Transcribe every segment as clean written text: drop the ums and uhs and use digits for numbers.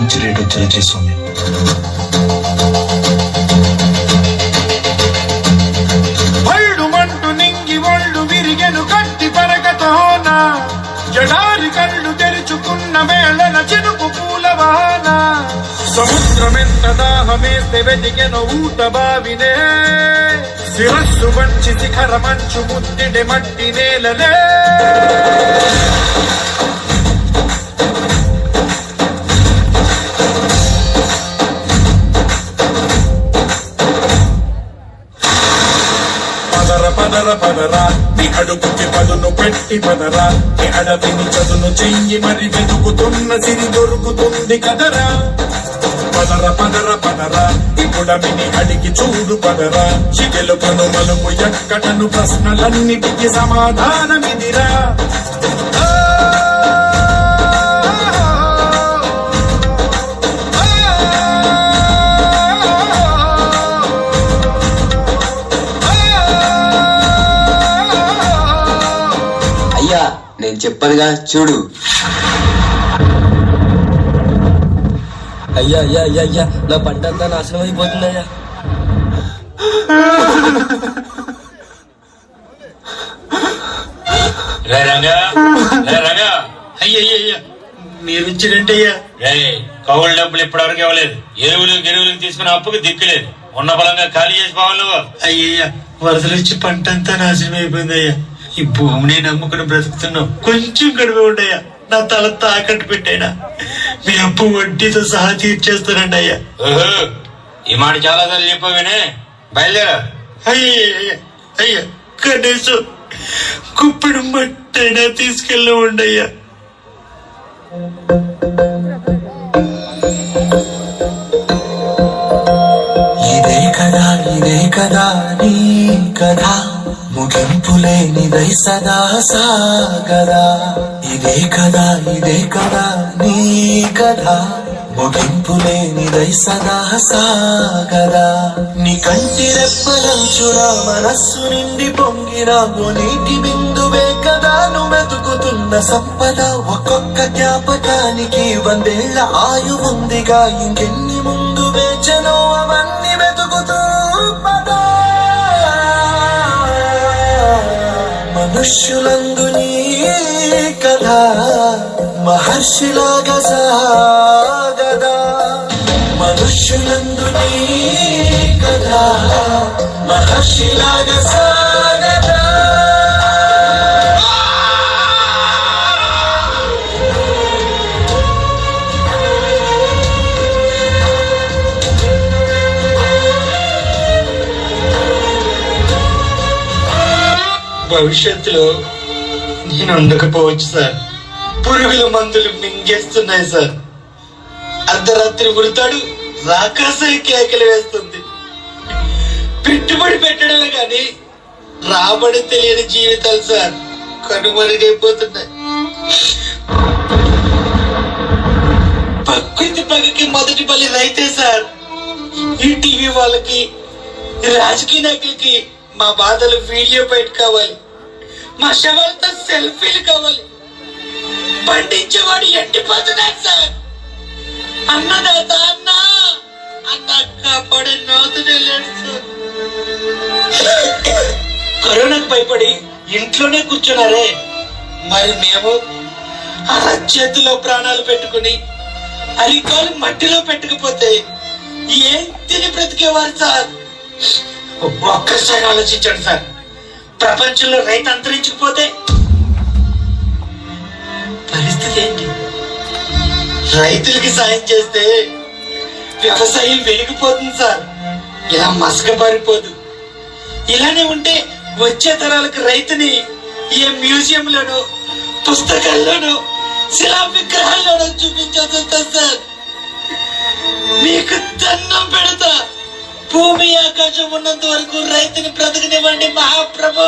మంచి రేట్ వచ్చేలా చేస్తుంది. మంటు నింగి ఒళ్ళు విరిగెను కట్టి పరగతోన జడారి కళ్ళు తెరుచుకున్న వేళన చినుకు పూలవాన సముద్రమెంత దాహమేస్తే వెతికెను ఊట బావినే శిరస్సు వంచి శిఖర మంచు ముద్దిడి మట్టి నేలనే పదర పదరా నీ అడుగుకి పదును పెట్టి పదరా నీ అడవిని చదును చెయ్యి మరి వెతుకుతున్న సిరి దొరుకుతుంది కదరా పదర పదర పదరా ఇప్పుడమిని అడిగి చూడు పదరా చిగెలుకను మలుపు ఎక్కడను ప్రశ్నలన్నిటికీ సమాధానమిదిరా నేను చెప్పనుగా చూడు. అయ్యా అయ్యా అయ్యా అయ్యా నా పంట అంతా నాశనం అయిపోతుంది అయ్యా. అయ్యయ్యా మీరు ఇచ్చినట్టయ్యా కౌలు డబ్బులు ఇప్పటివరకు ఇవ్వలేదు. ఎరువులు తీసుకున్న అప్పుకు దిక్కులేదు. ఉన్న బలంగా ఖాళీ చేసి పోవాలి నువ్వు. అయ్యయ్యా వరదలు ఇచ్చి పంట అంతా నాశనం అయిపోయింది అయ్యా. ఈ భూమిని నమ్ముకుని బ్రతుకుతున్నావు. కొంచెం గడువు ఉండయ్యా. నా తల తాకట్టు పెట్టైనా మీ అప్పు వడ్డీతో సహా తీర్చేస్తానండి అయ్యా. ఈ మాట చాలా సార్లు చెప్పావేనే. బయలుదేరా. అయ్యయ్యా అయ్యా కనీసం కుప్పిడు మట్టైనా తీసుకెళ్ళి ఉండయ్యా. ఇదే కదా నీ కథ ముగింపులేనిదై సదా సాగదా. ఇదే కదా నీ కథ ముగింపులేనిదై సదా సాగదా. నీ కంటి రెప్పలంచున మనస్సు నిండి పొంగిన నీటి బిందువే కదా నువ్వు వెతుకుతున్న సంపద. ఒక్కొక్క జ్ఞాపకానికి 100 ఏళ్ల ఆయువుందిగా. ఇంకెన్ని ముందు వేచనో అవన్నీ వెతుకుతూ పదా. మనుష్యులందు నీ కథ మహర్షిలాగా సాగదా. మనుష్యులందు నీ కథ మహర్షిలాగా సాగదా. భవిష్యత్తులో నేను ఉండకపోవచ్చు సార్. పురుగుల మందులు మింగేస్తున్నాయి సార్. అర్ధరాత్రి ఉడతాడు రాకాసాయి కేకలు వేస్తుంది. పెట్టుబడి పెట్టడంలో కానీ రాబడి తెలియని జీవితాలు సార్ కనుమరుగైపోతున్నాయి. ప్రకృతి పగకి మొదటి బలి రైతే సార్. ఈ టీవీ వాళ్ళకి రాజకీయ నాయకులకి మా బాధలు వీడియో బయట కావాలి. మా శవాలతో సెల్ఫీలు కావాలి. పండించేవాడు ఎండిపోతున్నాడు సార్. అన్నదాత అన్న కాపాడే నోతునే లేడు సార్. కరోనాకు భయపడి ఇంట్లోనే కూర్చున్నారే. మరి మేము అరచేతిలో ప్రాణాలు పెట్టుకుని అరికాలు మట్టిలో పెట్టుకుపోతే ఏం తిని బ్రతికేవారు సార్? ఒక్కసారి ఆలోచించండి సార్. ప్రపంచంలో రైతు అంతరించకపోతే పరిస్థితి ఏంటి? రైతులకి సాయం చేస్తే వ్యవసాయం వెలిగిపోతుంది సార్. ఇలా మసకబారిపోదు. ఇలానే ఉంటే వచ్చే తరాలకు రైతుని ఏ మ్యూజియంలోనో పుస్తకాల్లోనో శిలా విగ్రహాల్లోనో చూపించాల్సి వస్తుంది సార్. మీకు దండం పెడతా. భూమి ఆకాశం ఉన్నంత వరకు రైతుని బ్రతకనివ్వండి మహాప్రభు.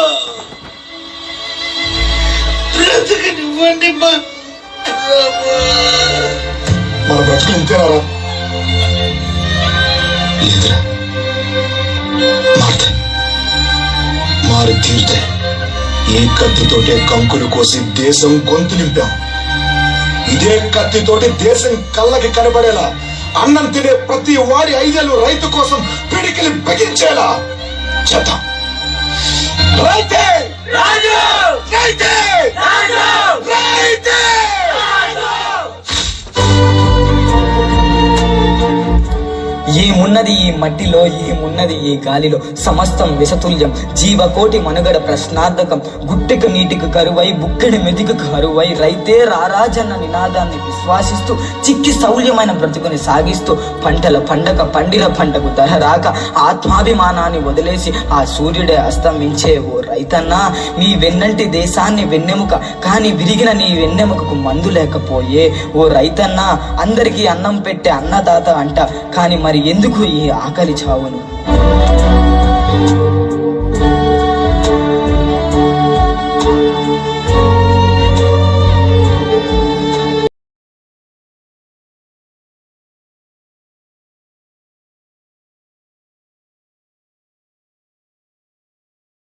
బ్రతకనివ్వండి మహాప్రభు. మన బ్రతుకు ఇంతేనారా? లేదురా, మారుతాయి, మారి తీరుతాయి. ఈ కత్తితోటే కంకులు కోసి దేశం గొంతు నింపాం. ఇదే కత్తితోటి దేశం కళ్ళకి కనబడేలా, అన్నం తినే ప్రతి వాడి 5 ఏళ్ళు రైతు కోసం పిడికిలి బిగించేలా చేద్దాం. రైతే రైతే రైతే. ఏమున్నది ఈ మట్టిలో, ఏమున్నది ఈ గాలిలో, సమస్తం విషతుల్యం, జీవకోటి మనుగడ ప్రశ్నార్థకం, గుట్టెకు నీటికి కరువై బుక్కెడి మెదికి కరువై రైతే రారాజన్న నినాదాన్ని విశ్వాసిస్తూ చిక్కి సౌల్యమైన బ్రతుకుని సాగిస్తూ పంటల పండగ పండిన పంటకు ధర రాక ఆత్మాభిమానాన్ని వదిలేసి ఆ సూర్యుడే అస్తమించే ఓ రైతన్నా, నీ వెన్నంటి దేశాన్ని వెన్నెముక కానీ విరిగిన నీ వెన్నెముకకు మందు లేకపోయే ఓ రైతన్నా, అందరికీ అన్నం పెట్టే అన్నదాత అంట, కానీ మరి ఎందుకు ఈ ఆకలి చావును?